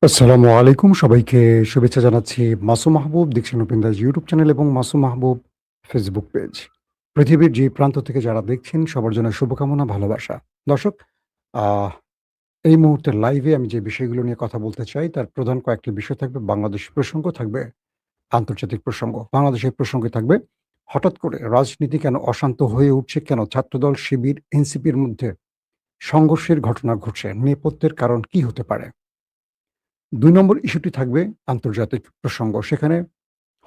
আসসালামু আলাইকুম। সবাইকে শুভেচ্ছা জানাচ্ছি। মাসুম মাহবুব দেখছেন ওপেন দাস ইউটিউব চ্যানেল এবং মাসুম মাহবুব ফেসবুক পেজ। পৃথিবীর যে প্রান্ত থেকে যারা দেখছেন সবার জন্য শুভকামনা, ভালোবাসা। দর্শক, আহ এই মুহূর্তে লাইভে আমি যে বিষয়গুলো নিয়ে কথা বলতে চাই তার প্রধান কয়েকটি বিষয় থাকবে। বাংলাদেশ প্রসঙ্গ থাকবে, আন্তর্জাতিক প্রসঙ্গ। বাংলাদেশের প্রসঙ্গে থাকবে হঠাৎ করে রাজনীতি কেন অশান্ত হয়ে উঠছে, কেন ছাত্রদল, শিবির, এনসিপির মধ্যে সংঘর্ষের ঘটনা ঘটছে, নেপথ্যের কারণ কি হতে পারে? ২ নম্বর ইস্যুটি থাকবে আন্তর্জাতিক প্রসঙ্গ। সেখানে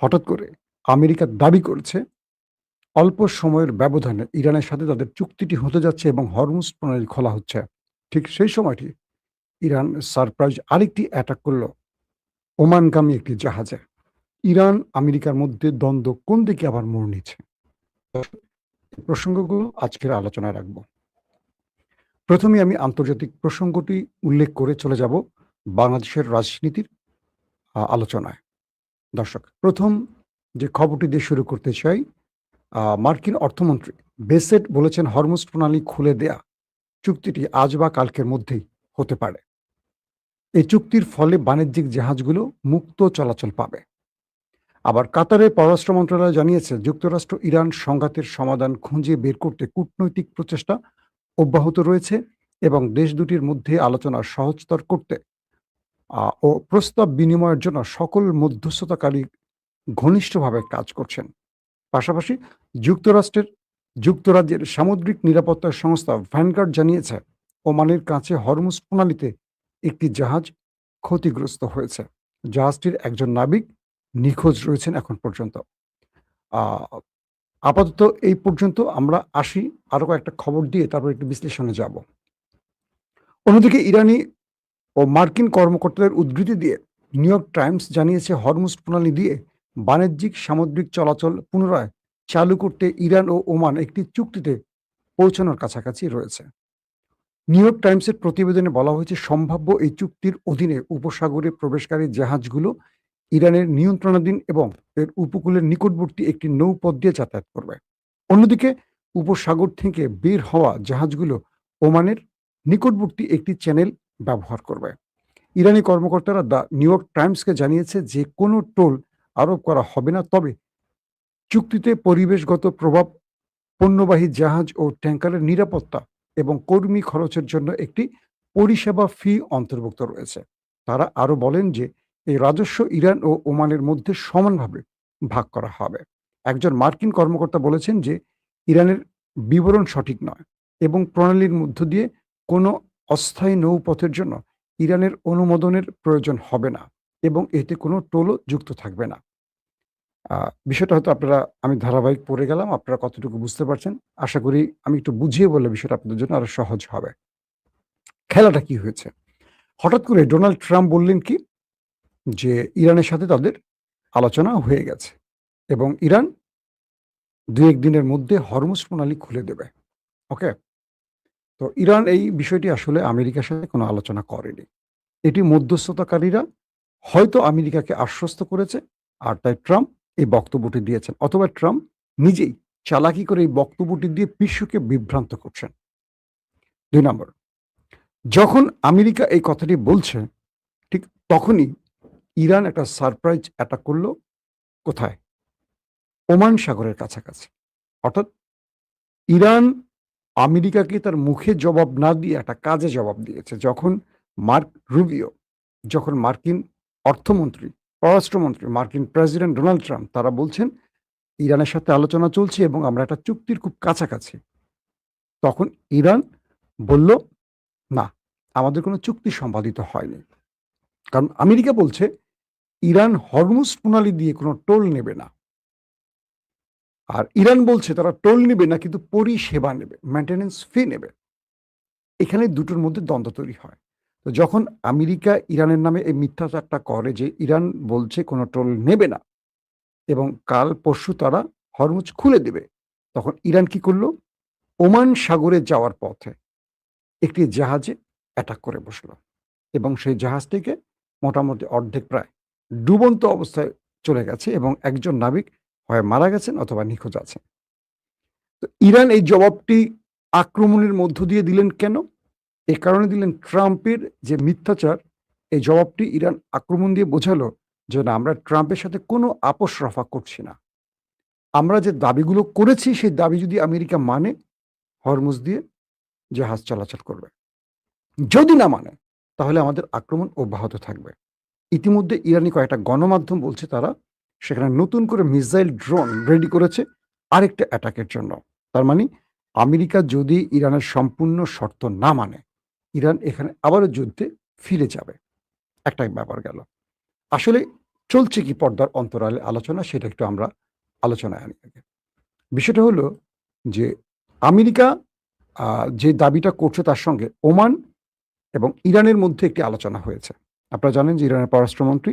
হঠাৎ করে আমেরিকা দাবি করেছে অল্প সময়ের ব্যবধানে ইরানের সাথে তাদের চুক্তিটি হতে যাচ্ছে এবং হরমুজ প্রণালী খোলা হচ্ছে। ঠিক সেই সময়টি ইরান সারপ্রাইজ আরেকটি অ্যাটাক করল ওমানগামী একটি জাহাজে। ইরান আমেরিকার মধ্যে দ্বন্দ্ব কোন দিকে আবার মোড় নিচ্ছে? এই প্রসঙ্গগুলো আজকের আলোচনায় রাখব। প্রথমে আমি আন্তর্জাতিক প্রসঙ্গটি উল্লেখ করে চলে যাব বাংলাদেশের রাজনীতির আলোচনায়। দর্শক, প্রথম যে খবরটি দিয়ে শুরু করতে চাই, মার্কিন অর্থমন্ত্রী বেসেট বলেছেন হরমুজ প্রণালী খুলে দেয়া চুক্তিটি আজ বা কালকের মধ্যেই হতে পারে। এই চুক্তির ফলে বাণিজ্যিক জাহাজগুলো মুক্ত চলাচল পাবে। আবার কাতারের পররাষ্ট্র মন্ত্রণালয় জানিয়েছে যুক্তরাষ্ট্র ইরান সংঘাতের সমাধান খুঁজে বের করতে কূটনৈতিক প্রচেষ্টা অব্যাহত রয়েছে এবং দেশ দুটির মধ্যে আলোচনা সহজতর করতে ও প্রস্তাব বিনিময়ের জন্য সকল মধ্যস্থতাকারী ঘনিষ্ঠভাবে কাজ করছেন। পাশাপাশি যুক্তরাষ্ট্রের যুক্তরাজ্যের সামুদ্রিক নিরাপত্তা সংস্থা ভ্যানগার্ড জানিয়েছে ওমানের কাছে হরমুজ প্রণালীতে একটি জাহাজ ক্ষতিগ্রস্ত হয়েছে। জাহাজটির একজন নাবিক নিখোঁজ রয়েছেন এখন পর্যন্ত। আহ, আপাতত এই পর্যন্ত আমরা আসি, আরো কয়েকটা খবর দিয়ে তারপর একটু বিশ্লেষণে যাব। অন্যদিকে ইরানি ও মার্কিন কর্মকর্তাদের উদ্ধৃতি দিয়ে নিউ ইয়র্ক টাইমস জানিয়েছে হরমুজ প্রণালী দিয়ে বাণিজ্যিক সামুদ্রিক চলাচল পুনরায় চালু করতে ইরান ও ওমান একটি চুক্তিতে পৌঁছানোর কাছাকাছি রয়েছে। নিউ ইয়র্ক টাইমসের প্রতিবেদনে বলা হয়েছে সম্ভাব্য এই চুক্তির অধীনে উপসাগরে প্রবেশকারী জাহাজগুলো ইরানের নিয়ন্ত্রণাধীন এবং এর উপকূলের নিকটবর্তী একটি নৌপথ দিয়ে যাতায়াত করবে। অন্যদিকে উপসাগর থেকে বের হওয়া জাহাজগুলো ওমানের নিকটবর্তী একটি চ্যানেল ব্যবহার করবে। ইরানি কর্মকর্তারা দ্য নিউ ইয়র্ক টাইমসকে জানিয়েছে যে কোনো টোল আরোপ করা হবে না, তবে চুক্তিতে পরিবেশগত প্রভাব, পণ্যবাহী জাহাজ ও ট্যাঙ্কারের নিরাপত্তা এবং কর্মী খরচের জন্য একটি পরিষেবা ফি অন্তর্ভুক্ত রয়েছে। তারা আরো বলেন যে এই রাজস্ব ইরান ও ওমানের মধ্যে সমানভাবে ভাগ করা হবে। একজন মার্কিন কর্মকর্তা বলেছেন যে ইরানের বিবরণ সঠিক নয় এবং প্রণালীর মধ্য দিয়ে কোনো অস্থায়ী নৌপথের জন্য ইরানের অনুমোদনের প্রয়োজন হবে না এবং এতে কোনো টোলও যুক্ত থাকবে না। বিষয়টা হয়তো আমি ধারাবাহিক পড়ে গেলাম। আপনারা কতটুকু বুঝতে পারছেন? আশা করি আমি একটু বুঝিয়ে বললে বিষয়টা আপনাদের জন্য আরো সহজ হবে। খেলাটা কি হয়েছে? হঠাৎ করে ডোনাল্ড ট্রাম্প বললেন কি? যে ইরানের সাথে তাদের আলোচনা হয়ে গেছে এবং ইরান ২-১ দিনের মধ্যে হরমুজ প্রণালী খুলে দেবে। ওকে? তো ইরান এই বিষয়টি আসলে আমেরিকার সাথে কোনো আলোচনা করেনি। এটি মধ্যস্থতাকারীরা হয়তো আমেরিকাকে আশ্বস্ত করেছে, আর তাই ট্রাম্প এই বক্তব্যটি দিয়েছেন, অথবা ট্রাম্প নিজেই চালাকি করে এই বক্তব্যটি দিয়ে বিশ্বকে বিভ্রান্ত করছেন। ২ নম্বর, যখন আমেরিকা এই কথাটি বলছে ঠিক তখনই ইরান একটা সারপ্রাইজ অ্যাটাক করল। কোথায়? ওমান সাগরের কাছাকাছি। অর্থাৎ ইরান আমেরিকাকে তার মুখে জবাব না দিয়ে একটা কাজে জবাব দিয়েছে। যখন মার্ক রুবিও, যখন মার্কিন অর্থমন্ত্রী, পররাষ্ট্রমন্ত্রী, মার্কিন প্রেসিডেন্ট ডোনাল্ড ট্রাম্প তারা বলছেন ইরানের সাথে আলোচনা চলছে এবং আমরা একটা চুক্তির খুব কাছাকাছি। তখন ইরান বলল, "না, আমাদের কোনো চুক্তি সম্পাদিত হয়নি।" কারণ আমেরিকা বলছে ইরান হরমুজ প্রণালী দিয়ে কোনো টোল নেবে না। আর ইরান বলছে তারা টোল নেবে না, কিন্তু পরিষেবা নেবে, মেইনটেন্যান্স ফি নেবে। এখানে দুটোর মধ্যে দ্বন্দ্ব তৈরি হয়। তো যখন আমেরিকা ইরানের নামে এই মিথ্যাচারটা করে যে ইরান বলছে কোনো টোল নেবে না এবং কাল পরশু তারা হরমুজ খুলে দেবে, তখন ইরান কি করল? ওমান সাগরে যাওয়ার পথে একটি জাহাজে অ্যাটাক করে বসলো এবং সেই জাহাজটিকে মোটামুটি অর্ধেক প্রায় ডুবন্ত অবস্থায় চলে গেছে এবং একজন নাবিক হয় মারা গেছেন অথবা নিখোঁজ আছেন। তো ইরান এই জবাবটি আক্রমণের মধ্য দিয়ে দিলেন কেন? এ কারণে দিলেন ট্রাম্পের যে মিথ্যাচার, এই জবাবটি ইরান আক্রমণ দিয়ে বোঝালো যে না, আমরা ট্রাম্পের সাথে কোনো আপোস রফা করছি না। আমরা যে দাবিগুলো করেছি সেই দাবি যদি আমেরিকা মানে, হরমুজ দিয়ে জাহাজ চলাচল করবে। যদি না মানে তাহলে আমাদের আক্রমণ অব্যাহত থাকবে। ইতিমধ্যে ইরানি কয়েকটা গণমাধ্যম বলছে তারা সেখানে নতুন করে মিসাইল ড্রোন রেডি করেছে আরেকটা অ্যাটাকের জন্য। তার মানে আমেরিকা যদি ইরানের সম্পূর্ণ শর্ত না মানে, ইরান এখানে আবারও যুদ্ধে ফিরে যাবে। একটা ব্যাপার গেল। আসলে চলছে কি পর্দার অন্তরালে আলোচনা, সেটা একটু আমরা আলোচনায় আনি আগে। বিষয়টা হলো যে আমেরিকা যে দাবিটা করছে তার সঙ্গে ওমান এবং ইরানের মধ্যে একটি আলোচনা হয়েছে। আপনারা জানেন যে ইরানের পররাষ্ট্রমন্ত্রী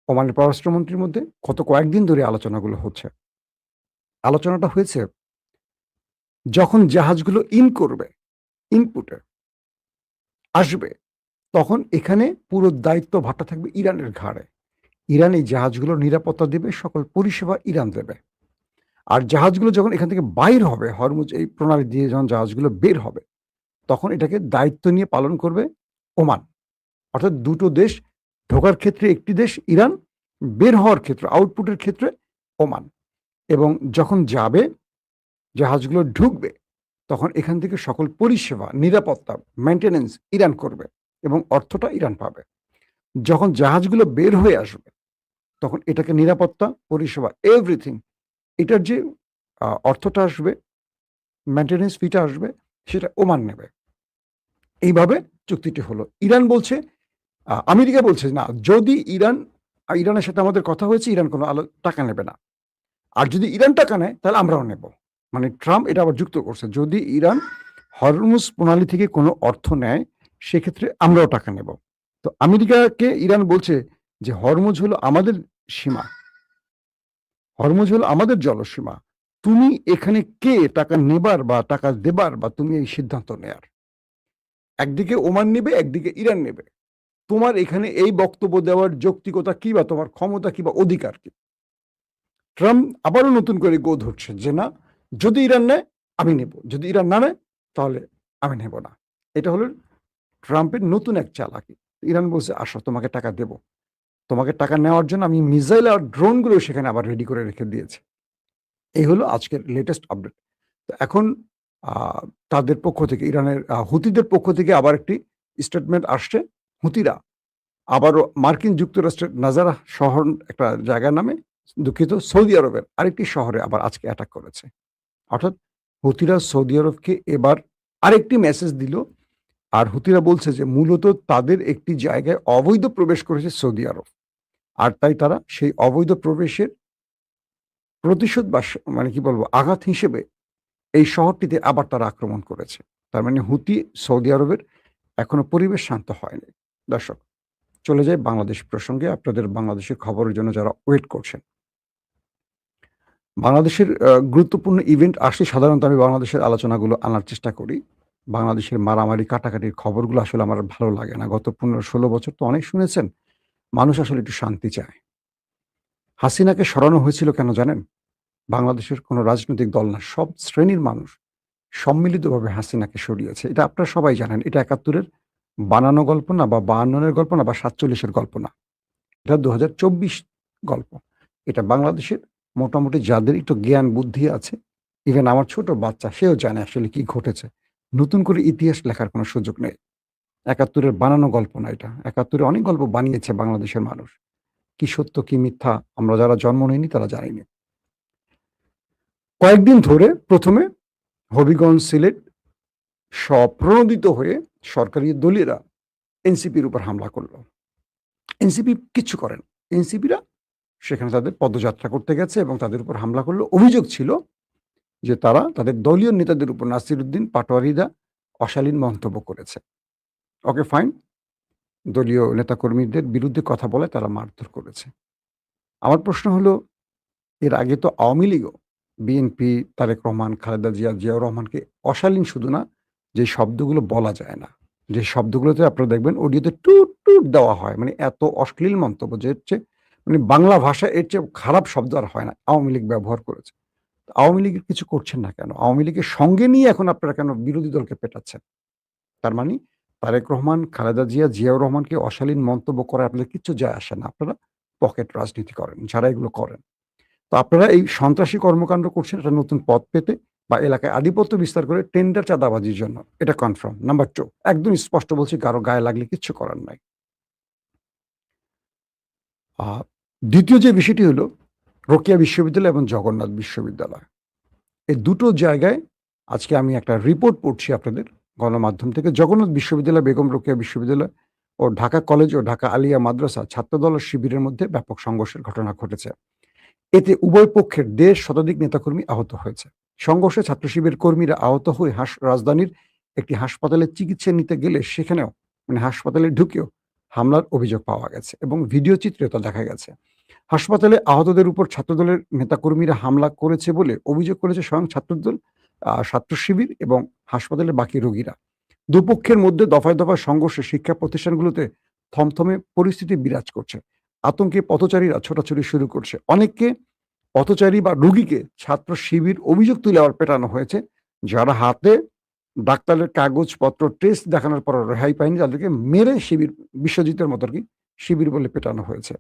ওমানের পররাষ্ট্রমন্ত্রীর মধ্যে কয়েকদিন ধরে আলোচনাগুলো হচ্ছে। আলোচনাটা হয়েছে যখন জাহাজগুলো ইনপুটে আসবে, তখন এখানে পুরো দায়িত্ব ভারটা থাকবে ইরানের ঘাড়ে। ইরান এই জাহাজগুলোর নিরাপত্তা দেবে, সকল পরিষেবা ইরান দেবে। আর জাহাজগুলো যখন এখান থেকে বাইর হবে, হরমুজ এই প্রণালী দিয়ে যখন জাহাজগুলো বের হবে, তখন এটাকে দায়িত্ব নিয়ে পালন করবে ওমান। অর্থাৎ দুটো দেশ, ঢোকার ক্ষেত্রে একটি দেশ ইরান, বের হওয়ার ক্ষেত্রে আউটপুটের ক্ষেত্রে ওমান। এবং যখন যাবে, জাহাজগুলো ঢুকবে, তখন এখান থেকে সকল পরিষেবা, নিরাপত্তা, মেইনটেনেন্স ইরান করবে এবং অর্থটা ইরান পাবে। যখন জাহাজগুলো বের হয়ে আসবে, তখন এটাকে নিরাপত্তা, পরিষেবা, এভরিথিং, এটার যে অর্থটা আসবে, মেইনটেনেন্স ফিটা আসবে, সেটা ওমান নেবে। এইভাবে চুক্তিটি হলো। ইরান বলছে, আমেরিকা বলছে না, যদি ইরানের সাথে আমাদের কথা হয়েছে, ইরান কোনো টাকা নেবে না। আর যদি ইরান টাকা নেয় তাহলে আমরাও নেব। মানে ট্রাম্প এটা আবার যুক্ত করছে, যদি ইরান হরমুজ প্রণালী থেকে কোনো অর্থ নেয়, সেক্ষেত্রে আমরাও টাকা নেব। তো আমেরিকাকে ইরান বলছে যে হরমুজ হলো আমাদের সীমা, হরমুজ হলো আমাদের জলসীমা। তুমি এখানে কে টাকা নেবার বা টাকা দেবার বা তুমি এই সিদ্ধান্ত নেয়ার? একদিকে ওমান নেবে, একদিকে ইরান নেবে। তোমার এখানে এই বক্তব্য দেওয়ার যৌক্তিকতা কি বা তোমার ক্ষমতা কি বা অধিকার কি? ট্রাম্প আবারও নতুন করে গো ধরছে যে না, যদি ইরান নেয় আমি নেব, যদি ইরান না নেয় তাহলে আমি নেব না। এটা হলো ট্রাম্পের নতুন এক চালাকি। ইরান বলছে আসো, তোমাকে টাকা দেব। তোমাকে টাকা নেওয়ার জন্য আমি মিসাইল আর ড্রোনগুলো সেখানে আবার রেডি করে রেখে দিয়েছি। এই হলো আজকের লেটেস্ট আপডেট। তো এখন তাদের পক্ষ থেকে, ইরানের হুতিদের পক্ষ থেকে আবার একটি স্টেটমেন্ট আসছে। হুতিরা আবারও মার্কিন যুক্তরাষ্ট্রের নাজারা শহর একটা জায়গার নামে, দুঃখিত, সৌদি আরবের আরেকটি শহরে আবার আজকে অ্যাটাক করেছে। অর্থাৎ হুতিরা সৌদি আরবকে এবার আরেকটি মেসেজ দিল। আর হুতিরা বলছে যে মূলত তাদের একটি জায়গায় অবৈধ প্রবেশ করেছে সৌদি আরব। আর তাই তারা সেই অবৈধ প্রবেশের প্রতিশোধ বা মানে কি বলবো, আঘাত হিসেবে এই শহরটিতে আবার তারা আক্রমণ করেছে। তার মানে হুতি সৌদি আরবের এখনো পরিবেশ শান্ত হয়নি। দর্শক, চলে যাই বাংলাদেশ প্রসঙ্গে। আপনাদের বাংলাদেশের খবরের জন্য যারা ওয়েট করছেন, বাংলাদেশের গুরুত্বপূর্ণ ইভেন্ট আসলে সাধারণত আমি বাংলাদেশের আলোচনাগুলো আনার চেষ্টা করি। বাংলাদেশের মারামারি কাটাকাটির খবরগুলো আসলে আমার ভালো লাগে না। গত ১৫-১৬ বছর তো অনেক শুনেছেন। মানুষ আসলে একটু শান্তি চায়। হাসিনাকে সরানো হয়েছিল কেন জানেন? বাংলাদেশের কোনো রাজনৈতিক দল না, সব শ্রেণীর মানুষ সম্মিলিতভাবে হাসিনাকে সরিয়েছে। এটা আপনারা সবাই জানেন। এটা ৭১-এর বানানো গল্প না, বা ৫২-এর গল্প না, বা ৪৭-এর গল্প না। এটা ২০২৪ গল্প। এটা বাংলাদেশের মোটামুটি যাদের একটু জ্ঞান বুদ্ধি আছে, ইভেন আমার ছোট বাচ্চা, সেও জানে আসলে কি ঘটেছে। নতুন করে ইতিহাস লেখার কোনো সুযোগ নেই। ৭১-এর বানানো গল্প না এটা। ৭১-এ অনেক গল্প বানিয়েছে বাংলাদেশের মানুষ। কি সত্য কি মিথ্যা আমরা যারা জন্ম নেইনি তারা জানিনি। কয়েকদিন ধরে প্রথমে হবিগঞ্জ, সিলেট স্বপ্রণোদিত হয়ে সরকারি দলীয়রা এনসিপির উপর হামলা করল। এনসিপি কিচ্ছু করেন। এনসিপিরা সেখানে তাদের পদযাত্রা করতে গেছে এবং তাদের উপর হামলা করলো। অভিযোগ ছিল যে তারা তাদের দলীয় নেতাদের উপর, নাসিরউদ্দিন পাটোয়ারিরা অশালীন মন্তব্য করেছে। ওকে ফাইন, দলীয় নেতাকর্মীদের বিরুদ্ধে কথা বলে তারা মারধর করেছে। আমার প্রশ্ন হলো, এর আগে তো আওয়ামী লীগও বিএনপি, তারেক রহমান, খালেদা জিয়া, জিয়াউর রহমানকে অশালীন শুধু না, যে শব্দগুলো বলা যায় না, যে শব্দগুলোতে আপনারা দেখবেন অডিওতে টুট টুট দেওয়া হয়, মানে এত অশ্লীল মন্তব্য যে হচ্ছে, মানে বাংলা ভাষা এর চেয়ে খারাপ শব্দ আর হয় না, আওয়ামী লীগ ব্যবহার করেছে। আওয়ামী লীগের কিছু করছেন না কেন? আওয়ামী লীগের সঙ্গে নিয়ে এখন আপনারা কেন বিরোধী দলকে পেটাচ্ছেন? তার মানে তারেক রহমান, খালেদা জিয়া, জিয়াউর রহমানকে অশালীন মন্তব্য করায় আপনাদের কিচ্ছু যায় আসে না। আপনারা পকেট রাজনীতি করেন, যারা এগুলো করেন। তো আপনারা এই সন্ত্রাসী কর্মকাণ্ড করছেন একটা নতুন পদ পেতে বা এলাকায় আধিপত্য বিস্তার করে টেন্ডার চাঁদাবাজির জন্য। এটা কনফার্ম। নাম্বার 2, একদম স্পষ্ট বলছি, কারো গায়ে লাগলে কিচ্ছু করার নাই। আ ২য় যে বিষয়টি হলো রোকেয়া বিশ্ববিদ্যালয় এবং জগন্নাথ বিশ্ববিদ্যালয়। এই দুটো জায়গায় আজকে আমি একটা রিপোর্ট পড়ছি আপনাদের গণমাধ্যম থেকে। জগন্নাথ বিশ্ববিদ্যালয়, বেগম রোকেয়া বিশ্ববিদ্যালয় ও ঢাকা কলেজ ও ঢাকা আলিয়া মাদ্রাসা ছাত্রদল ও শিবিরের মধ্যে ব্যাপক সংঘর্ষের ঘটনা ঘটেছে। এতে উভয় পক্ষের ১.৫ শতাধিক নেতাকর্মী আহত হয়েছে। সংঘর্ষে ছাত্র শিবির কর্মীরা আহত হয়ে রাজধানীর একটি হাসপাতালে চিকিৎসা নিতে গেলে সেখানেও হাসপাতালে ঢুকেও হামলার অভিযোগ পাওয়া গেছে এবং ভিডিও চিত্রেও তা দেখা গেছে। হাসপাতালে আহতদের উপর ছাত্রদলের নেতাকর্মীরা হামলা করেছে বলে অভিযোগ করেছে স্বয়ং ছাত্রদল, ছাত্র শিবির এবং হাসপাতালের বাকি রোগীরা। দুপক্ষের মধ্যে দফায় দফায় সংঘর্ষে শিক্ষা প্রতিষ্ঠানগুলোতে থমথমে পরিস্থিতি বিরাজ করছে। আতঙ্কে পথচারীরা ছোটাছুটি শুরু করছে। অনেককে পথচারী বা রোগীকে ছাত্র শিবির অভিযোগ তুলে আবার পেটানো হয়েছে। যারা হাতে ডাক্তারের কাগজপত্র টেস্ট দেখানোর পর রেহাই পায়নি তাদেরকে মেরে শিবির, বিশ্বজিতের মতো আরকি শিবির বলে পেটানো হয়েছে।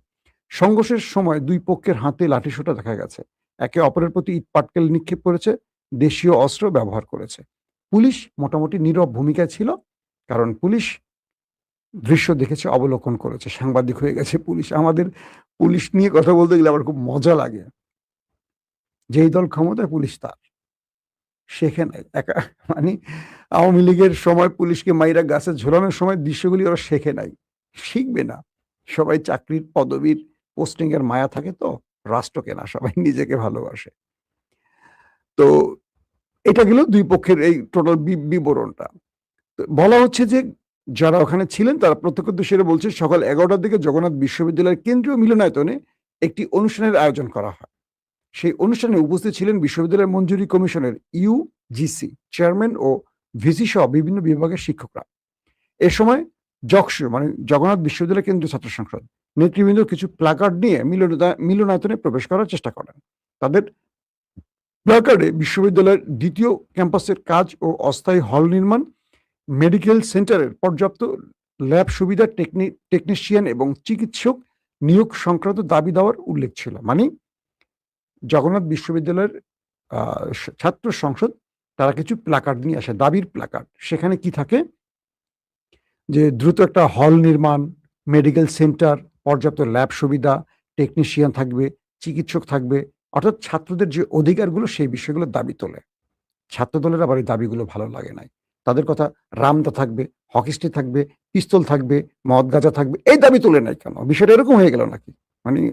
সংঘর্ষের সময় ২ পক্ষের হাতে লাঠিসোঁটা দেখা গেছে। একে অপরের প্রতি ইটপাটকেল নিক্ষেপ করেছে, দেশীয় অস্ত্র ব্যবহার করেছে। পুলিশ মোটামুটি নীরব ভূমিকায় ছিল। কারণ পুলিশ দৃশ্য দেখেছে, অবলোকন করেছে। সাংবাদিক হয়ে গেছে পুলিশ। আমাদের পুলিশ নিয়ে কথা বলতে গেলে আমার খুব মজা লাগে। যেই দল ক্ষমতায় পুলিশ তার। শেখে নাই। মানে আওয়ামী লীগের সময় পুলিশকে মাইরা গাছে ঝোলানোর সময় দৃশ্যগুলি ওরা শেখে নাই। শিখবে না। সবাই চাকরির, পদবীর, পোস্টিং এর মায়া থাকে তো। রাষ্ট্রকে না, সবাই নিজেকে ভালোবাসে। তো এটা গেল ২ পক্ষের এই টোটাল বিবরণটা। তো বলা হচ্ছে যে যারা ওখানে ছিলেন তারা প্রত্যক্ষদর্শীরা বলছে সকাল ১১টার দিকে জগন্নাথ বিশ্ববিদ্যালয়ের কেন্দ্রীয় মিলনায়তনে একটি অনুষ্ঠানের আয়োজন করা হয়। সেই অনুষ্ঠানে উপস্থিত ছিলেন বিশ্ববিদ্যালয় মঞ্জুরি কমিশনের ইউজিসি চেয়ারম্যান ও ভিসি সহ বিভিন্ন বিভাগের শিক্ষকরা। এ সময় জকসু জগন্নাথ বিশ্ববিদ্যালয় কেন্দ্রীয় ছাত্র সংসদ নেতৃবৃন্দ কিছু প্ল্যাকার্ড নিয়ে মিলনায়তনে প্রবেশ করার চেষ্টা করেন। তাদের প্ল্যাকার্ডে বিশ্ববিদ্যালয়ের ২য় ক্যাম্পাসের কাজ ও অস্থায়ী হল নির্মাণ, মেডিকেল সেন্টারের পর্যাপ্ত ল্যাব সুবিধা, টেকনিশিয়ান এবং চিকিৎসক নিয়োগ সংক্রান্ত দাবি দেওয়ার উল্লেখ ছিল। জগন্নাথ বিশ্ববিদ্যালয়ের ছাত্র সংসদ তারা কিছু প্ল্যাকার্ড নিয়ে আসে, দাবির প্ল্যাকার্ড। সেখানে কি থাকে? যে দ্রুত একটা হল নির্মাণ, মেডিকেল সেন্টার, পর্যাপ্ত ল্যাব সুবিধা, টেকনিশিয়ান থাকবে, চিকিৎসক থাকবে। অর্থাৎ ছাত্রদের যে অধিকারগুলো সেই বিষয়গুলোর দাবি তোলে। ছাত্রদলের আবার এই দাবিগুলো ভালো লাগে নাই। তাদের কথা রামদা থাকবে, হকিস্টি থাকবে, পিস্তল থাকবে, মদ গাঁজা থাকবে। এই দাবি তোলে নাই কেন? বিষয়টা এরকম হয়ে গেল নাকি? আমি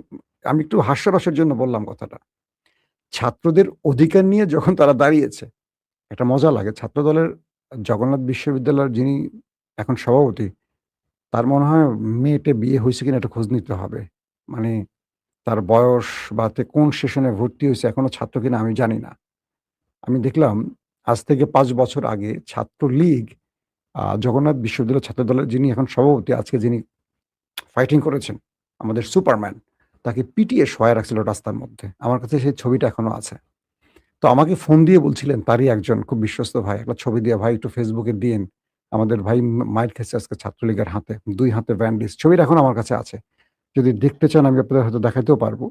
একটু হাস্যরসের জন্য বললাম কথাটা। ছাত্রদের অধিকার নিয়ে যখন তারা দাঁড়িয়েছে, একটা মজা লাগে। ছাত্রদলের জগন্নাথ বিশ্ববিদ্যালয়ের যিনি এখন সভাপতি, তার মনে হয় মেয়েটে বিয়ে হইছে কিনা একটা খোঁজ নিতে হবে। মানে তার বয়স বা কোন সেশনে ভর্তি হইছে এখনো ছাত্র কিনা আমি জানি না। আমি দেখলাম আজ থেকে ৫ বছর আগে ছাত্রলীগ জগন্নাথ বিশ্ববিদ্যালয় ছাত্রদলের যিনি এখন সভাপতি, আজকে যিনি ফাইটিং করেছেন, আমাদের সুপারম্যান, তাকে পিটিয়ে শোয়ায় রাখছিল রাস্তার মধ্যে। আমার কাছে সেই ছবিটা এখনো আছে। তো আমাকে ফোন দিয়ে বলছিলেন তারই একজন খুব বিশ্বস্ত ভাই, একটা ছবি দিয়ে, "ভাই একটু ফেসবুকে দিয়েন। আমাদের ভাই মাইর খেয়েছে আজকে ছাত্রলীগের হাতে। ২ হাতে ব্যান্ডেজ।" ছবিটা এখন আমার কাছে আছে। যদি দেখতে চান আমি আপনাদের হয়তো দেখাইতেও পারবো।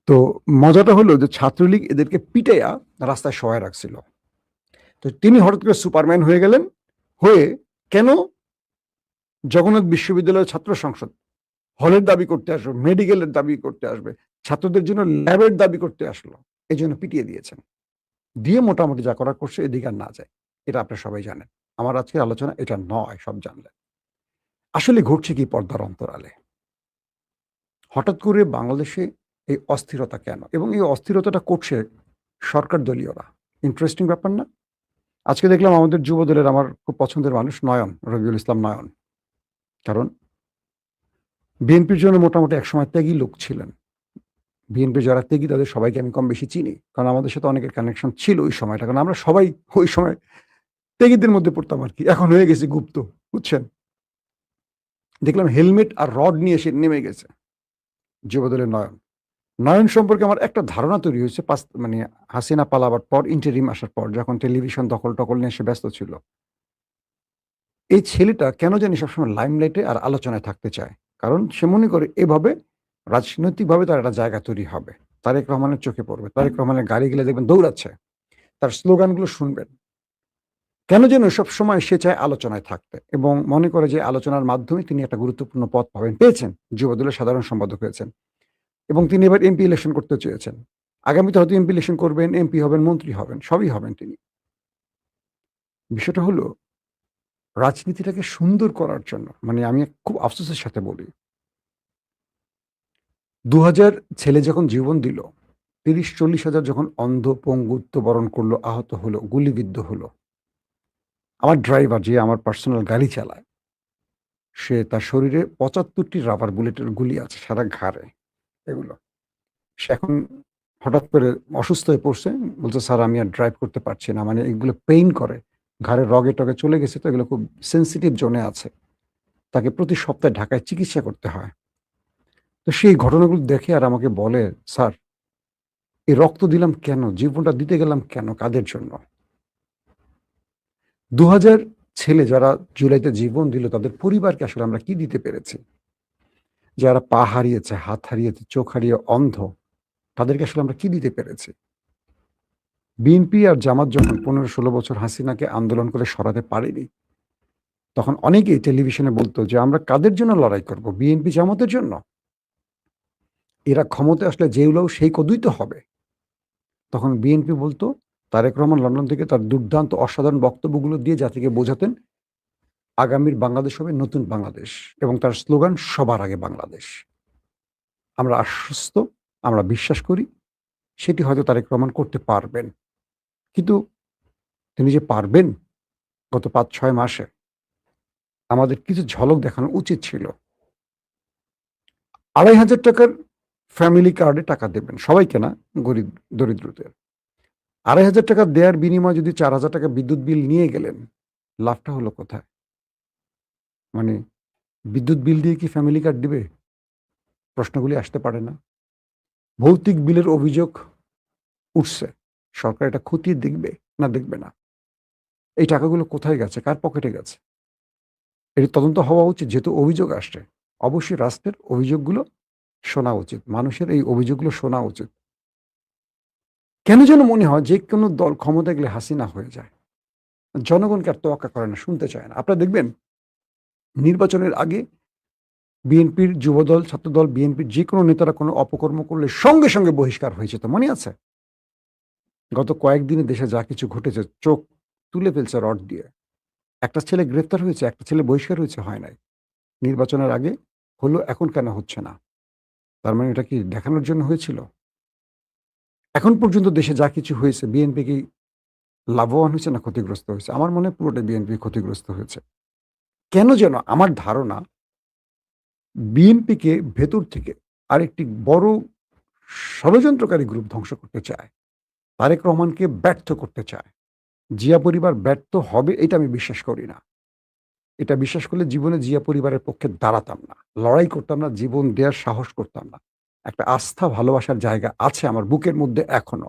তো মজাটা হলো যে ছাত্রলীগ এদেরকে পিটাইয়া রাস্তায় শোয়ায় রাখছিল। তো তিনি হঠাৎ করে সুপারম্যান হয়ে গেলেন। হয়ে কেন জগন্নাথ বিশ্ববিদ্যালয়ের ছাত্র সংসদ হলের দাবি করতে আসবে, মেডিকেলের দাবি করতে আসবে, ছাত্রদের জন্য ল্যাবের দাবি করতে আসলো। এজন্য পিটিয়ে দিয়েছেন। দিয়ে মোটামুটি যা করার করছে, এদিকে আর না যায়। এটা আপনারা সবাই জানেন। আমার আজকের আলোচনা এটা নয়, সব জানলেন। আসলে ঘটছে কি পর্দার অন্তরালে? হঠাৎ করে বাংলাদেশে এই অস্থিরতা কেন? এবং এই অস্থিরতাটা করছে সরকার দলীয়রা। ইন্টারেস্টিং ব্যাপার না? আজকে দেখলাম আমাদের যুবদলের আমার খুব পছন্দের মানুষ নয়ন, রবিউল ইসলাম নয়ন। কারণ বিএনপির জন্য মোটামুটি একসময় ত্যাগী লোক ছিলেন। বিএনপি যারা ত্যাগী তাদের সবাইকে আমি কম বেশি চিনি। কারণ আমাদের সাথে অনেকের কানেকশন ছিল ওই সময়টা। কারণ আমরা সবাই ওই সময় ত্যাগীদের মধ্যে পড়তাম আরকি। এখন হয়ে গেছি গুপ্ত, বুঝছেন? দেখলাম হেলমেট আর রড নিয়ে এসে নেমে গেছে যুবদলের নয়ন। নয়ন সম্পর্কে আমার একটা ধারণা তৈরি হয়েছে হাসিনা পালাবার পর, ইন্টারিম আসার পর, যখন টেলিভিশন দখল-টখল নিয়ে সে ব্যস্ত ছিল। এই ছেলেটা কেন জানি সবসময় লাইমলাইটে আর আলোচনায় থাকতে চায়। কারণ সে মনে করে এভাবে রাজনৈতিকভাবে তার একটা জায়গা তৈরি হবে। তারেক রহমানের চোখে পড়বে। তারেক রহমানের গাড়ি গেলে দেখবেন দৌড়াচ্ছে। তার স্লোগানগুলো শুনবেন। কেন যেন সবসময় সে চায় আলোচনায় থাকতে এবং মনে করে যে আলোচনার মাধ্যমে তিনি একটা গুরুত্বপূর্ণ পদ পাবেন। পেয়েছেন। যুবদলের সাধারণ সম্পাদক হয়েছেন এবং তিনি এবার এমপি ইলেকশন করতে চেয়েছেন। আগামীতে হয়তো এমপি ইলেকশন করবেন, এমপি হবেন, মন্ত্রী হবেন, সবই হবেন তিনি। বিষয়টা হলো রাজনীতিটাকে সুন্দর করার জন্য মানে আমি খুব আফসোসের সাথে বলি ২০০০ ছেলে যখন জীবন দিল, ৩০-৪০ হাজার যখন অন্ধ, পঙ্গুত্ব বরণ করলো, আহত হলো, গুলিবিদ্ধ হলো। আমার ড্রাইভার যে আমার পার্সোনাল গাড়ি চালায়, সে তার শরীরে ৭৫টি রাবার বুলেটের গুলি আছে সারা ঘাড়ে এগুলো। সে এখন হঠাৎ করে অসুস্থ হয়ে পড়ছে। বলছে, "স্যার আমি আর ড্রাইভ করতে পারছি না।" মানে এগুলো পেইন করে। ঘাড়ের রগে-টগে চলে গেছে তো এগুলো খুব সেনসিটিভ জোনে আছে। তাকে প্রতি সপ্তাহে ঢাকায় চিকিৎসা করতে হয়। তো সেই ঘটনাগুলো দেখে আর আমাকে বলে, "স্যার এই রক্ত দিলাম কেন? জীবনটা দিতে গেলাম কেন? কাদের জন্য?" ২০০০ ছেলে যারা জুলাইতে জীবন দিল তাদের পরিবারকে আসলে আমরা কি দিতে পেরেছি? যারা পা হারিয়েছে, হাত হারিয়েছে, চোখ হারিয়ে অন্ধ, তাদেরকে আসলে আমরা কি দিতে পেরেছি? বিএনপি আর জামাত যখন ১৫-১৬ বছর হাসিনাকে আন্দোলন করে সরাতে পারেনি, তখন অনেকেই টেলিভিশনে বলত যে, "আমরা কাদের জন্য লড়াই করব? বিএনপি জামাতের জন্য? এরা ক্ষমতায় আসলে যেগুলোও সেই কদুই তো হবে।" তখন বিএনপি বলত, তারেক রহমান লন্ডন থেকে তার দুর্দান্ত অসাধারণ বক্তব্যগুলো দিয়ে জাতিকে বোঝাতেন আগামীর বাংলাদেশ হবে নতুন বাংলাদেশ এবং তার স্লোগান সবার আগে বাংলাদেশ। আমরা আশ্বস্ত, আমরা বিশ্বাস করি সেটি হয়তো তারেক রহমান করতে পারবেন। কিন্তু তিনি যে পারবেন গত ৫-৬ মাসে আমাদের কিছু ঝলক দেখানো উচিত ছিল। ৳২৫০০ ফ্যামিলি কার্ডে টাকা দেবেন। সবাইকে না, গরিব দরিদ্রদের। ৳২৫০০ দেয়ার বিনিময়ে যদি ৳৪,০০০ বিদ্যুৎ বিল নিয়ে গেলেন, লাভটা হলো কোথায়? মানে বিদ্যুৎ বিল দিয়ে কি ফ্যামিলি কার্ড দিবে? প্রশ্নগুলি আসতে পারে না? ভৌতিক বিলের অভিযোগ উঠছে। সরকার এটা খতিয়ে দেখবে না দেখবে না? এই টাকাগুলো কোথায় গেছে? কার পকেটে গেছে? এটি তদন্ত হওয়া উচিত যেহেতু অভিযোগ আসছে। অবশ্যই রাষ্ট্রের অভিযোগগুলো শোনা উচিত। মানুষের এই অভিযোগগুলো শোনা উচিত। কেন যেন মনে হয় যেকোনো দল ক্ষমতায় গেলে হাসিনা হয়ে যায়। জনগণকে আর তোয়াক্কা করে না, শুনতে চায় না। আপনারা দেখবেন নির্বাচনের আগে বিএনপির যুবদল, ছাত্রদল, বিএনপির যেকোনো নেতারা কোনো অপকর্ম করলে সঙ্গে, সঙ্গে বহিষ্কার হয়ে যেত। মনে আছে? গত কয়েকদিনে দেশে যা কিছু ঘটেছে চোখ তুলে ফেলছে রড দিয়ে। একটা ছেলে গ্রেফতার হয়েছে, একটা ছেলে বহিষ্কার হয়েছে, হয় নাই। নির্বাচনের আগে হলো, এখন কেন হচ্ছে না? তার মানে এটা কি দেখানোর জন্য হয়েছিল? এখন পর্যন্ত দেশে যা কিছু হয়েছে বিএনপি কি লাভবান হয়েছে না ক্ষতিগ্রস্ত হয়েছে? আমার মনে হয় পুরোটাই বিএনপি ক্ষতিগ্রস্ত হয়েছে। কেন যেন আমার ধারণা বিএনপিকে ভেতর থেকে আরেকটি বড় ষড়যন্ত্রকারী গ্রুপ ধ্বংস করতে চায়। তারেক রহমানকে ব্যর্থ করতে চায়। জিয়া পরিবার ব্যর্থ হবে এটা আমি বিশ্বাস করি না। এটা বিশ্বাস করলে জীবনে জিয়া পরিবারের পক্ষে দাঁড়াতাম না। লড়াই করতাম না, জীবন দেয়ার সাহস করতাম না। একটা আস্থা ভালোবাসার জায়গা আছে আমার বুকের মধ্যে এখনো।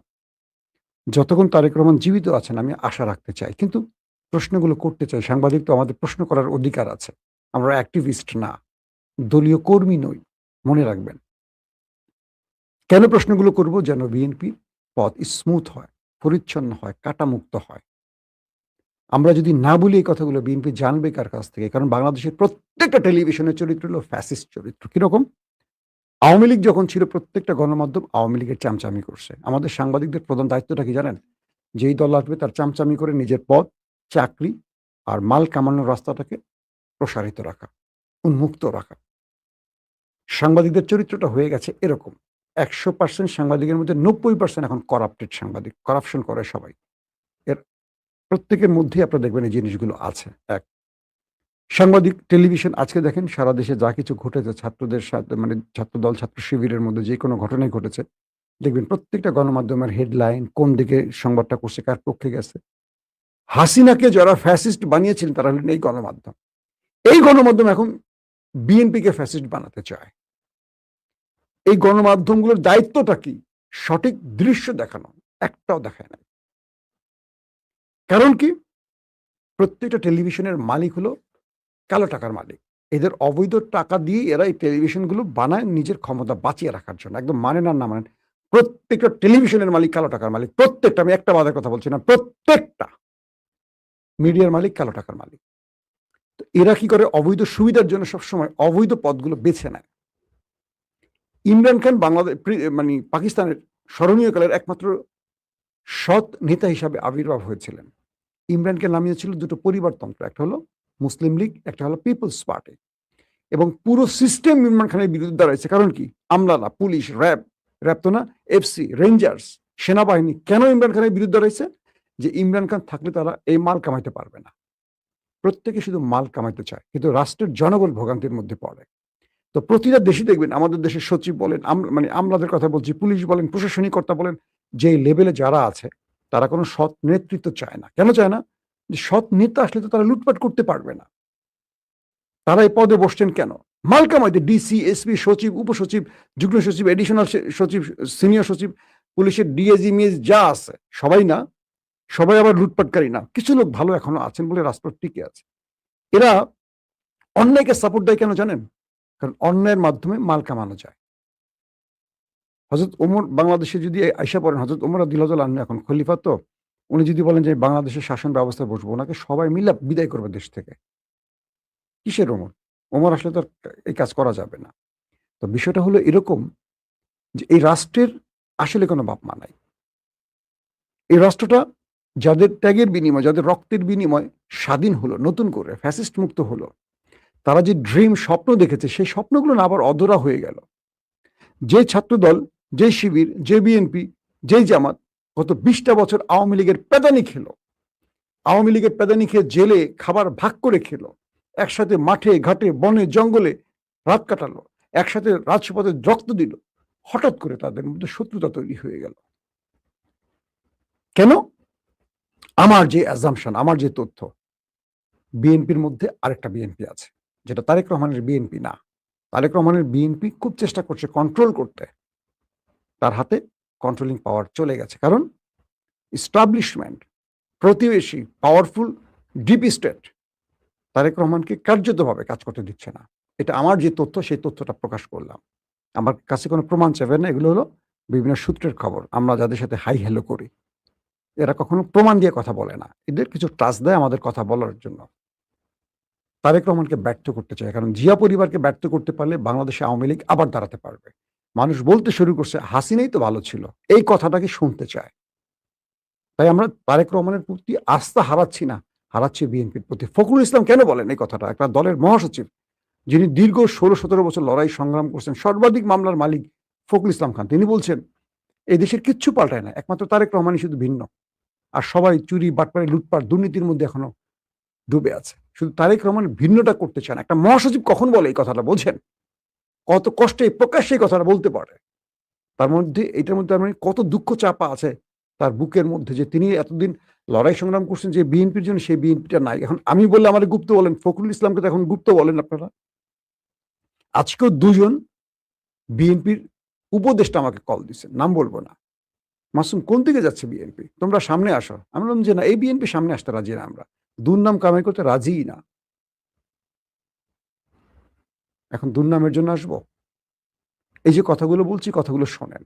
যতক্ষণ তারেক রহমান জীবিত আছেন আমি আশা রাখতে চাই। কিন্তু প্রশ্নগুলো করতে চাই। সাংবাদিক তো আমাদের প্রশ্ন করার অধিকার আছে। আমরা অ্যাক্টিভিস্ট না, দলীয় কর্মী নই। মনে রাখবেন। কেন প্রশ্নগুলো করব? যেন বিএনপির পথ স্মুথ হয়, পরিচ্ছন্ন হয়, কাঁটামুক্ত হয়। আমরা যদি না বলি এই কথাগুলো বিএনপি জানবে কার কাছ থেকে? কারণ বাংলাদেশের প্রত্যেকটা টেলিভিশনের চরিত্র হলো ফ্যাসিস্ট চরিত্র। কিরকম? আওয়ামী লীগ যখন ছিল প্রত্যেকটা গণমাধ্যম আওয়ামী লীগের চামচামি করছে। আমাদের সাংবাদিকদের প্রধান দায়িত্বটা কি জানেন? যেই দল আসবে তার চামচামি করে নিজের পদ, চাকরি আর মাল কামানোর রাস্তাটাকে প্রসারিত রাখা, উন্মুক্ত রাখা। সাংবাদিকদের চরিত্রটা হয়ে গেছে এরকম। ১০০% সাংবাদিকের মধ্যে ৯০% এখন করাপ্টেড সাংবাদিক। করাপশন করে সবাই। এর প্রত্যেকের মধ্যেই আপনারা দেখবেন এই জিনিসগুলো আছে। এক, সাংবাদিক, টেলিভিশন আজকে দেখেন সারা দেশে যা কিছু ঘটেছে ছাত্রদের সাথে মানে ছাত্রদল, ছাত্র শিবিরের মধ্যে যেকোনো ঘটনাই ঘটেছে, দেখবেন প্রত্যেকটা গণমাধ্যমের হেডলাইন কোন দিকে সংবাদটা করছে, কার পক্ষে গেছে। হাসিনাকে যারা ফ্যাসিস্ট বানিয়েছিলেন তারা হলেন এই গণমাধ্যম। এই গণমাধ্যম এখন বিএনপিকে ফ্যাসিস্ট বানাতে চায়। এই গণমাধ্যমগুলোর দায়িত্বটা কি? সঠিক দৃশ্য দেখানো। একটাও দেখায় নাই। কারণ কি? প্রত্যেকটা টেলিভিশনের মালিক হলো কালো টাকার মালিক। এদের অবৈধ টাকা দিয়ে এরা এই টেলিভিশনগুলো বানায় নিজের ক্ষমতা বাঁচিয়ে রাখার জন্য। একদম মানেন আর না মানেন, প্রত্যেকটা টেলিভিশনের মালিক কালো টাকার মালিক। প্রত্যেকটা, আমি একটা বাদের কথা বলছি না, প্রত্যেকটা মিডিয়ার মালিক কালো টাকার মালিক। তো এরা কি করে? অবৈধ সুবিধার জন্য সবসময় অবৈধ পথগুলো বেছে নেয়। ইমরান খান বাংলাদেশ মানে পাকিস্তানের স্মরণীয় কালের একমাত্র সৎ নেতা হিসাবে আবির্ভাব হয়েছিলেন। ইমরানকে নামিয়েছিল দুটো পরিবারতন্ত্র, একটা হলো মুসলিম লীগ, একটা হলো পিপলস পার্টি। এবং পুরো সিস্টেম ইমরান খানের বিরুদ্ধে দাঁড়াইছে। কারণ কি? আমলারা, পুলিশ, র্যাব তো না, এফসি, রেঞ্জার্স, সেনাবাহিনী কেন ইমরান খানের বিরুদ্ধে দাঁড়াইছে? যে ইমরান খান থাকলে তারা এই মাল কামাইতে পারবে না। প্রত্যেকে শুধু মাল কামাইতে চায়, কিন্তু রাষ্ট্রের জনগণ ভোগান্তির মধ্যে পড়ে। তো প্রতিটা দেশে দেখবেন, আমাদের দেশের সচিব বলেন, মানে আমলাদের কথা বলছি, পুলিশ বলেন, প্রশাসনিক কর্তা বলেন, যে লেভেলে যারা আছে তারা কোনো সৎ নেতৃত্ব চায় না। কেন চায় না? যে সৎ নেতা আসলে তো তারা লুটপাট করতে পারবে না। তারা এই পদে বসছেন কেন? মাল কামাইতে। ডিসি, এসপি, সচিব, উপসচিব, যুগ্ম সচিব, এডিশনাল সচিব, সিনিয়র সচিব, পুলিশের ডিএজি, মিএস যা আছে সবাই না, সবাই আবার লুটপাটকারী না। কিছু লোক ভালো এখনো আছেন বলে রাষ্ট্র টিকে আছে। এরা অন্যায়কে সাপোর্ট দেয় কেন জানেন? কারণ অন্যায়ের মাধ্যমে মাল কামানো যায়। হযরত ওমর বাংলাদেশে যদি আইসা পড়েন, হযরত ওমর রাদিয়াল্লাহু আনহু এখন খলিফা, তো উনি যদি বলেন যে বাংলাদেশের শাসন ব্যবস্থায় বসবো, ওনাকে সবাই মিলে বিদায় করবে দেশ থেকে। কিসের ওমর? ওমর আসলে তো আর এই কাজ করা যাবে না। তো বিষয়টা হলো এরকম যে এই রাষ্ট্রের আসলে কোনো বাপ-মা নাই। এই রাষ্ট্রটা যাদের ত্যাগের বিনিময়ে, যাদের রক্তের বিনিময়ে স্বাধীন হলো, নতুন করে ফ্যাসিস্ট মুক্ত হলো, তারা যে ড্রিম, স্বপ্ন দেখেছে, সেই স্বপ্নগুলো না আবার অধরা হয়ে গেল। যে ছাত্রদল, যে শিবির, যে বিএনপি, যেই জামাত গত ২০টা বছর আওয়ামী লীগের প্যাদানি খেলো, আওয়ামী লীগের প্যাদানি খেয়ে জেলে খাবার ভাগ করে খেলো, একসাথে মাঠে ঘাটে বনে জঙ্গলে রাত কাটালো, একসাথে রাজপথে রক্ত দিল, হঠাৎ করে তাদের মধ্যে শত্রুতা তৈরি হয়ে গেল। কেন? আমার যে অ্যাজাম্পশন, আমার যে তথ্য, বিএনপির মধ্যে আরেকটা বিএনপি আছে, যেটা তারেক রহমানের বিএনপি না। তারেক রহমানের বিএনপি খুব চেষ্টা করছে কন্ট্রোল করতে, তার হাতে কন্ট্রোলিং পাওয়ার চলে গেছে। কারণ এস্টাবলিশমেন্ট, প্রতিবেশী, পাওয়ারফুল ডিপ স্টেট তারেক রহমানকে কার্যতভাবে কাজ করতে দিচ্ছে না। এটা আমার যে তথ্য, সেই তথ্যটা প্রকাশ করলাম। আমার কাছে কোনো প্রমাণ চাইবেন না, এগুলো হলো বিভিন্ন সূত্রের খবর। আমরা যাদের সাথে হাই হ্যালো করি, এরা কখনো প্রমাণ দিয়ে কথা বলে না, এদের কিছু ট্রাস্ট দেয় আমাদের কথা বলার জন্য। তারেক রহমানকে ব্যর্থ করতে চায়, কারণ জিয়া পরিবারকে ব্যর্থ করতে পারলে বাংলাদেশে আওয়ামী লীগ আবার দাঁড়াতে পারবে। মানুষ বলতে শুরু করছে হাসিনাই তো ভালো ছিল, এই কথাটাকে শুনতে চায়। তাই আমরা তারেক রহমানের প্রতি আস্থা হারাচ্ছি না, হারাচ্ছি বিএনপির প্রতি। ফখরুল ইসলাম কেন বলেন এই কথাটা? একটা দলের মহাসচিব, যিনি দীর্ঘ ১৬-১৭ বছর লড়াই সংগ্রাম করছেন, সর্বাধিক মামলার মালিক ফখরুল ইসলাম খান, তিনি বলছেন এই দেশের কিচ্ছু পাল্টায় না, একমাত্র তারেক রহমানই শুধু ভিন্ন। আর সবাই চুরি, বাটপারি, লুটপাট, দুর্নীতির মধ্যে এখনো ডুবে আছে। শুধু তারেক রহমান ভিন্নটা করতে চান। একটা মহাসচিব কখন বলে এই কথাটা, বোঝেন? কত কষ্টে প্রকাশ্যে এই কথাটা বলতে পারে। তার মধ্যে, এটার মধ্যে তার মানে কত দুঃখ চাপা আছে তার বুকের মধ্যে, যে তিনি এতদিন লড়াই সংগ্রাম করছেন যে বিএনপির জন্য, সেই বিএনপিটা নাই। এখন আমি বললে আমারে গুপ্ত বলেন, ফখরুল ইসলামকে তো এখন গুপ্ত বলেন আপনারা। আজকেও ২ জন বিএনপির উপদেষ্টা আমাকে কল দিছেন, নাম বলবো না। মাসুম কোন দিকে যাচ্ছে বিএনপি? তোমরা সামনে আসো। আমি বললাম যে না, এই বিএনপি সামনে আসতে রাজি না আমরা। দুর্নাম কামাই করতে রাজিই না। এখন দুর্নামের জন্য আসবো? এই যে কথাগুলো বলছি, কথাগুলো শোনেন।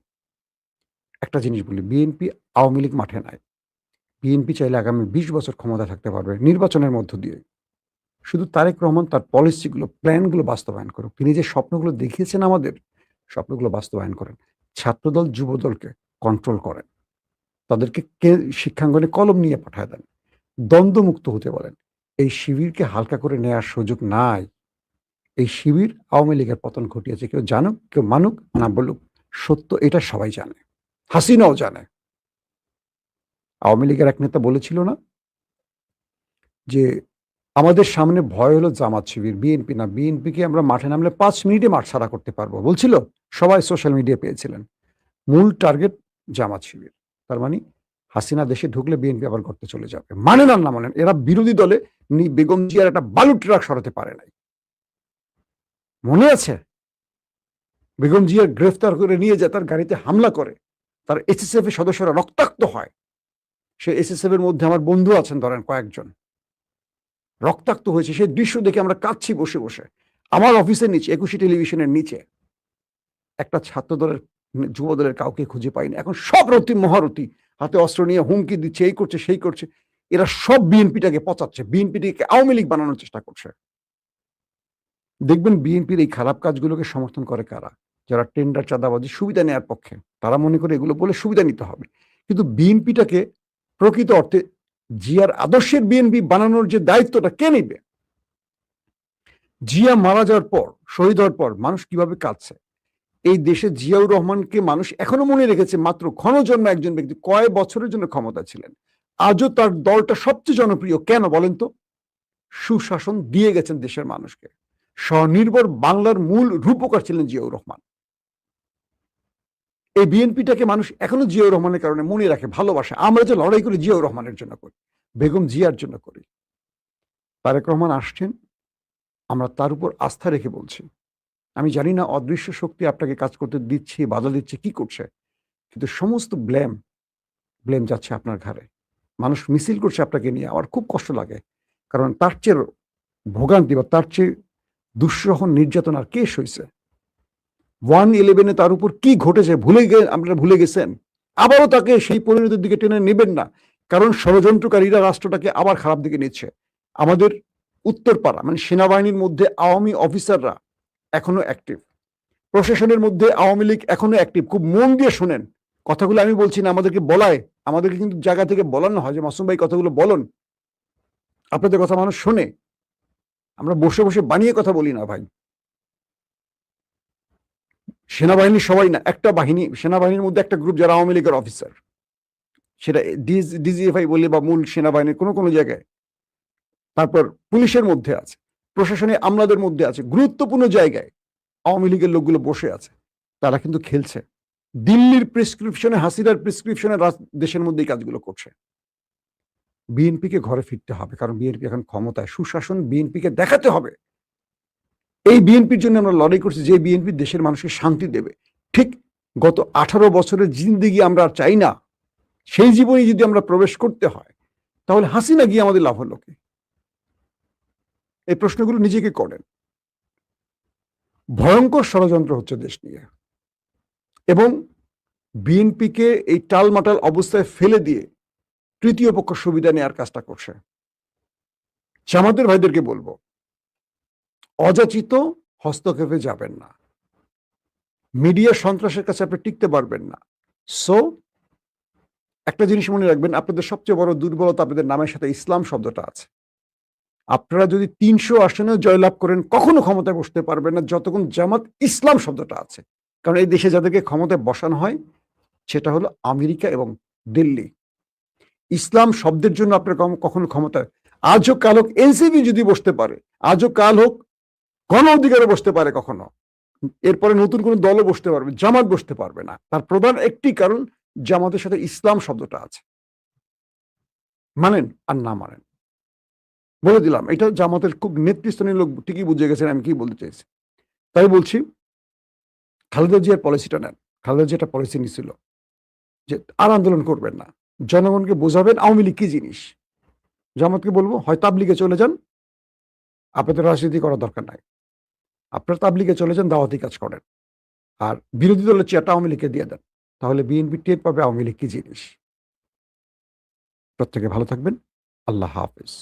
একটা জিনিস বলি, বিএনপি, আওয়ামী লীগ মাঠে নাই। বিএনপি চাইলে আগামী ২০ বছর ক্ষমতায় থাকতে পারবে নির্বাচনের মধ্য দিয়ে। শুধু তারেক রহমান তার পলিসিগুলো, প্ল্যানগুলো বাস্তবায়ন করুক। তিনি যে স্বপ্নগুলো দেখিয়েছেন আমাদের, স্বপ্নগুলো বাস্তবায়ন করেন। ছাত্রদল, যুবদলকে কন্ট্রোল করেন। তাদেরকে শিক্ষাঙ্গনে কলম নিয়ে পাঠায় দেন। দ্বন্দ্বমুক্ত হতে বলেন। এই শিবিরকে হালকা করে নেয়ার সুযোগ নাই। এই শিবির আওয়ামী লীগের পতন ঘটিয়েছে। কেউ জানুক, কেউ মানুক না বলুক, সত্য এটা সবাই জানে। হাসিনাও জানে। আওয়ামী লীগের এক নেতা বলেছিল না যে আমাদের সামনে ভয় হলো জামাত শিবির, বিএনপি না। বিএনপিকে আমরা মাঠে নামলে ৫ মিনিটে মাঠ ছাড়া করতে পারবো বলছিল। সবাই সোশ্যাল মিডিয়া পেয়েছিলেন। মূল টার্গেট জামাত শিবির। তার মানে হাসিনা দেশে ঢুকলে বিএনপি আবার করতে চলে যাবে। মানেন আর না মানেন, এরা বিরোধী দলে বেগম জিয়ার একটা বালু ট্রাক সরাতে পারে নাই। মনে আছে? বেগম জিয়া গ্রেফতার করে নিয়ে যায়, তার গাড়িতে হামলা করে, তার এসএসএফ এর সদস্যরা রক্তাক্ত হয়। সে এসএসএফ এর মধ্যে আমার বন্ধু আছেন ধরেন কয়েকজন। রক্তাক্ত হয়েছে, সেই দৃশ্য দেখে আমরা কাঁদছি বসে বসে। আমার অফিসের নিচে, একুশে টেলিভিশনের নিচে একটা ছাত্র দলের, যুব দলের কাউকে খুঁজে পাইনি। এখন সব রতি মহারথী হাতে অস্ত্র নিয়ে হুমকি দিচ্ছে, এই করছে সেই করছে। এরা সব বিএনপিটাকে পচাচ্ছে, বিএনপিটাকে আওয়ামী লীগ বানানোর চেষ্টা করছে। দেখবেন বিএনপির এই খারাপ কাজগুলোকে সমর্থন করে কারা? যারা টেন্ডার, চাঁদাবাজি, সুবিধা নেয়ার পক্ষে। তারা মনে করে এগুলো বলে সুবিধা নিতে হবে। কিন্তু বিএনপিটাকে প্রকৃত অর্থে জিয়ার আদর্শের বিএনপি বানানোর যে দায়িত্বটা কে নিবে? জিয়া মারা যাওয়ার পর, শহীদ হওয়ার পর মানুষ কিভাবে কাঁদছে? এই দেশে জিয়াউর রহমানকে মানুষ এখনো মনে রেখেছে মাত্র ক্ষণজন্ম একজন ব্যক্তি, কয়েক বছরের জন্য ক্ষমতা ছিলেন। আজও তার দলটা সবচেয়ে জনপ্রিয়। কেন বলেন তো? সুশাসন দিয়ে গেছেন দেশের মানুষকে। স্বনির্ভর বাংলার মূল রূপকার ছিলেন জিয়াউর রহমান। এই বিএনপিটাকে মানুষ এখনো জিয়াউর রহমানের কারণে মনে রাখে, ভালোবাসে। আমরা যে লড়াই করি জিয়াউর রহমানের জন্য করি, বেগম জিয়ার জন্য করি। তারেক রহমান আসছেন, আমরা তার উপর আস্থা রেখে বলছি। আমি জানি না অদৃশ্য শক্তি আপনাকে কাজ করতে দিচ্ছে, বাধা দিচ্ছে, কি করছে, কিন্তু সমস্ত ব্লেম যাচ্ছে আপনার ঘাড়ে। মানুষ মিছিল করছে আপনাকে নিয়ে। আমার খুব কষ্ট লাগে, কারণ তার চেয়ে ভোগান্তি বা তার চেয়ে দুঃসহ নির্যাতন আর কে সইছে? 1/11 তার উপর কি ঘটেছে আপনারা ভুলে গেছেন? আবারও তাকে সেই পরিণতির দিকে টেনে নেবেন না, কারণ ষড়যন্ত্রকারীরা রাষ্ট্রটাকে আবার খারাপ দিকে নিচ্ছে। আমাদের উত্তরপাড়া মানে সেনাবাহিনীর মধ্যে আওয়ামী অফিসাররা এখনো অ্যাক্টিভ, প্রশাসনের মধ্যে আওয়ামী লীগ এখনো অ্যাক্টিভ। খুব মন দিয়ে শোনেন কথাগুলো, আমি বলছি না, আমাদেরকে বলায়, আমাদেরকে কিন্তু জায়গা থেকে বলানো হয় যে মাসুম ভাই কথাগুলো বলুন, আপনাদের কথা মানুষ শোনে। আমরা বসে বসে বানিয়ে কথা বলি না ভাই। সেনাবাহিনীর সবাই না, একটা বাহিনী, সেনাবাহিনীর মধ্যে একটা গ্রুপ যারা আওয়ামী লীগের অফিসার, সেটা ডিজিএফআই বলে বা মূল সেনাবাহিনীর কোনো কোনো জায়গায়, তারপর পুলিশের মধ্যে আছে, প্রশাসনে আমলাদের মধ্যে আছে, গুরুত্বপূর্ণ জায়গায় আওয়ামী লীগের লোকগুলো বসে আছে। তারা কিন্তু খেলছে দিল্লির প্রেসক্রিপশনে, হাসিনার প্রেসক্রিপশনে দেশের মধ্যে এই কাজগুলো করছে। বিএনপিকে ঘরে ফিরতে হবে, কারণ বিএনপি এখন ক্ষমতায়। সুশাসন বিএনপিকে দেখাতে হবে। এই বিএনপির জন্য আমরা লড়াই করছি, যে বিএনপি দেশের মানুষকে শান্তি দেবে। ঠিক গত 18 বছরের জিন্দেগি আমরা আর চাই না। সেই জীবনে যদি আমরা প্রবেশ করতে হয়, তাহলে হাসিনা গিয়ে আমাদের লাভ হলো কি? এই প্রশ্নগুলো নিজেকে করেন। ভয়ঙ্কর ষড়যন্ত্র হচ্ছে দেশ নিয়ে, এবং বিএনপিকে এই টালমাটাল অবস্থায় ফেলে দিয়ে তৃতীয় পক্ষ সুবিধা নেওয়ার কাজটা করছে। জামাতের ভাইদেরকে বলবো, অযাচিত হস্তক্ষেপে যাবেন না। মিডিয়া সন্ত্রাসের কাছে আপনি টিকতে পারবেন না। সো একটা জিনিস মনে রাখবেন, আপনাদের সবচেয়ে বড় দুর্বলতা আপনাদের নামের সাথে ইসলাম শব্দটা আছে। আপনারা যদি 300 আসনেও জয়লাভ করেন, কখনো ক্ষমতায় বসতে পারবেন না যতক্ষণ জামাত ইসলাম শব্দটা আছে। কারণ এই দেশে যাদেরকে ক্ষমতায় বসানো হয় সেটা হলো আমেরিকা এবং দিল্লি। ইসলাম শব্দের জন্য আপনার কখনো ক্ষমতায়, আজও কাল হোক এনসিপি যদি বসতে পারে, আজও কাল হোক গণ অধিকারে বসতে পারে কখনো, এরপরে নতুন কোন দলও বসতে পারবে, জামাত বসতে পারবে না। তার প্রধান একটি কারণ, জামাতের সাথে ইসলাম শব্দটা আছে। মানেন আর না মানেন, বলে দিলাম, এটা জামাতের খুব নেতৃস্থানীয় লোক ঠিকই বুঝে গেছেন আমি কি বলতে চাইছি। তাই বলছি, খালেদা জিয়ার পলিসিটা নেন। খালেদা জিয়া একটা পলিসি নিছিল যে আর আন্দোলন করবেন না, জনগণকে বোঝাবেন আওয়ামী লীগ কি জিনিস। জামাতকে বলবো, হয় তাবলিগে চলে যান, আপনাদের রাজনীতি করার দরকার নাই। আপনারা তাবলিগে চলে যান, দাওয়াতি কাজ করেন, আর বিরোধী দলের চেয়ারটা আওয়ামী লীগকে দিয়ে দেন। তাহলে বিএনপি টের পাবে আওয়ামী লীগ কি জিনিস। প্রত্যেকে ভালো থাকবেন। আল্লাহ হাফেজ।